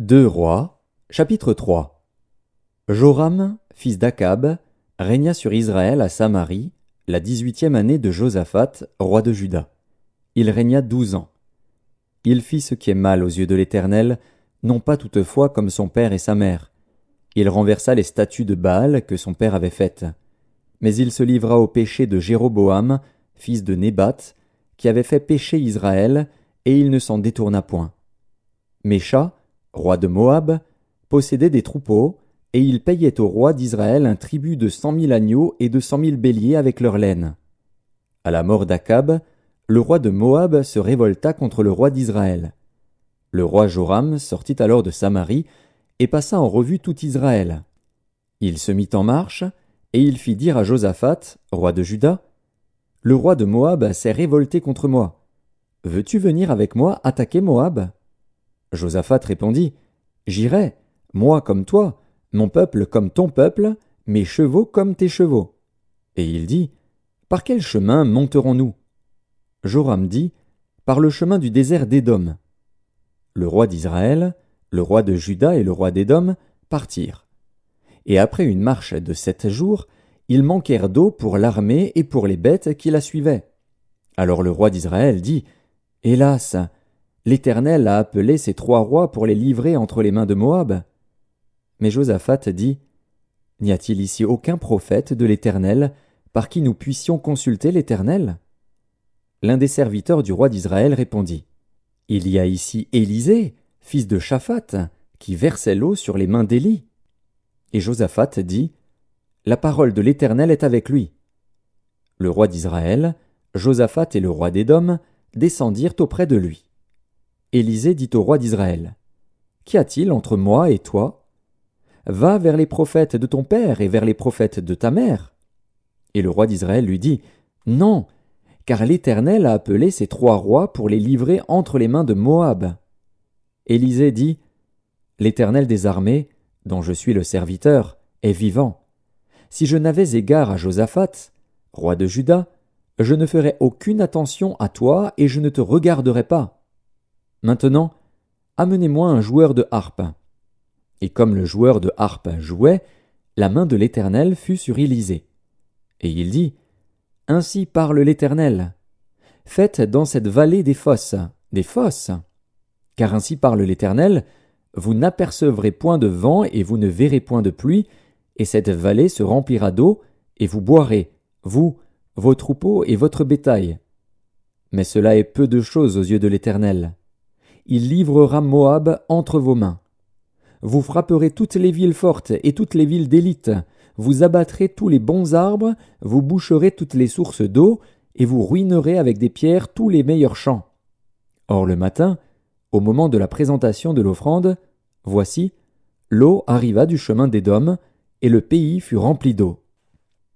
Deux Rois, chapitre 3. Joram, fils d'Akab, régna sur Israël à Samarie, la 18e année de Josaphat, roi de Juda. Il régna 12 ans. Il fit ce qui est mal aux yeux de l'Éternel, non pas toutefois comme son père et sa mère. Il renversa les statues de Baal que son père avait faites. Mais il se livra au péché de Jéroboam, fils de Nébat, qui avait fait pécher Israël, et il ne s'en détourna point. Mécha, roi de Moab, possédait des troupeaux, et il payait au roi d'Israël un tribut de 100 000 agneaux et de 100 000 béliers avec leur laine. À la mort d'Akab, le roi de Moab se révolta contre le roi d'Israël. Le roi Joram sortit alors de Samarie et passa en revue tout Israël. Il se mit en marche, et il fit dire à Josaphat, roi de Juda, « Le roi de Moab s'est révolté contre moi. Veux-tu venir avec moi attaquer Moab ?» Josaphat répondit, « J'irai, moi comme toi, mon peuple comme ton peuple, mes chevaux comme tes chevaux. » Et il dit, « Par quel chemin monterons-nous » Joram dit, « Par le chemin du désert d'Édom. » Le roi d'Israël, le roi de Juda et le roi d'Édom partirent. Et après une marche de 7 jours, ils manquèrent d'eau pour l'armée et pour les bêtes qui la suivaient. Alors le roi d'Israël dit, « Hélas, l'Éternel a appelé ces 3 rois pour les livrer entre les mains de Moab. » Mais Josaphat dit, « N'y a-t-il ici aucun prophète de l'Éternel par qui nous puissions consulter l'Éternel » L'un des serviteurs du roi d'Israël répondit, « Il y a ici Élisée, fils de Shaphat, qui versait l'eau sur les mains d'Élie. » Et Josaphat dit, « La parole de l'Éternel est avec lui. » Le roi d'Israël, Josaphat et le roi d'Édom descendirent auprès de lui. Élisée dit au roi d'Israël, « Qu'y a-t-il entre moi et toi ? Va vers les prophètes de ton père et vers les prophètes de ta mère. » Et le roi d'Israël lui dit, « Non, car l'Éternel a appelé ces 3 rois pour les livrer entre les mains de Moab. » Élisée dit, « L'Éternel des armées, dont je suis le serviteur, est vivant. Si je n'avais égard à Josaphat, roi de Juda, je ne ferais aucune attention à toi et je ne te regarderais pas. Maintenant, amenez-moi un joueur de harpe. » Et comme le joueur de harpe jouait, la main de l'Éternel fut sur Élisée. Et il dit, « Ainsi parle l'Éternel. Faites dans cette vallée des fosses. Car ainsi parle l'Éternel, vous n'apercevrez point de vent et vous ne verrez point de pluie, et cette vallée se remplira d'eau, et vous boirez, vous, vos troupeaux et votre bétail. Mais cela est peu de chose aux yeux de l'Éternel. Il livrera Moab entre vos mains. Vous frapperez toutes les villes fortes et toutes les villes d'élite, vous abattrez tous les bons arbres, vous boucherez toutes les sources d'eau, et vous ruinerez avec des pierres tous les meilleurs champs. Or le matin, au moment de la présentation de l'offrande, voici, l'eau arriva du chemin d'Édom, et le pays fut rempli d'eau.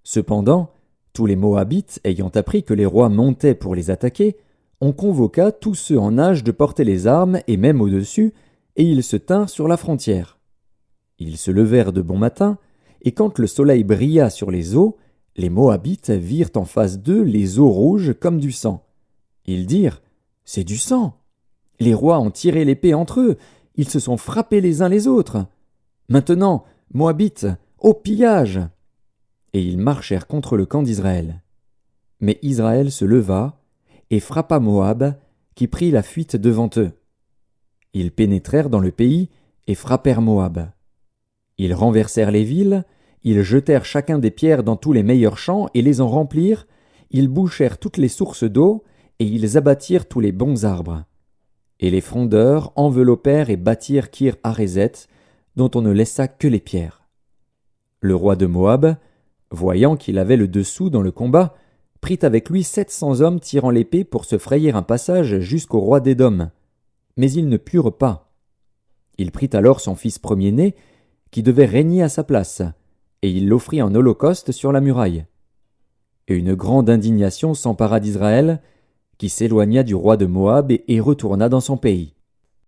Cependant, tous les Moabites, ayant appris que les rois montaient pour les attaquer, on convoqua tous ceux en âge de porter les armes et même au-dessus, et ils se tinrent sur la frontière. Ils se levèrent de bon matin, et quand le soleil brilla sur les eaux, les Moabites virent en face d'eux les eaux rouges comme du sang. Ils dirent, « C'est du sang !» Les rois ont tiré l'épée entre eux, ils se sont frappés les uns les autres. Maintenant, Moabites, au pillage ! Et ils marchèrent contre le camp d'Israël. Mais Israël se leva et frappa Moab, qui prit la fuite devant eux. Ils pénétrèrent dans le pays et frappèrent Moab. Ils renversèrent les villes, ils jetèrent chacun des pierres dans tous les meilleurs champs et les en remplirent, ils bouchèrent toutes les sources d'eau et ils abattirent tous les bons arbres. Et les frondeurs enveloppèrent et bâtirent Kir Hareset, dont on ne laissa que les pierres. Le roi de Moab, voyant qu'il avait le dessous dans le combat, prit avec lui 700 hommes tirant l'épée pour se frayer un passage jusqu'au roi d'Édom. Mais ils ne purent pas. Il prit alors son fils premier-né, qui devait régner à sa place, et il l'offrit en holocauste sur la muraille. Et une grande indignation s'empara d'Israël, qui s'éloigna du roi de Moab et retourna dans son pays.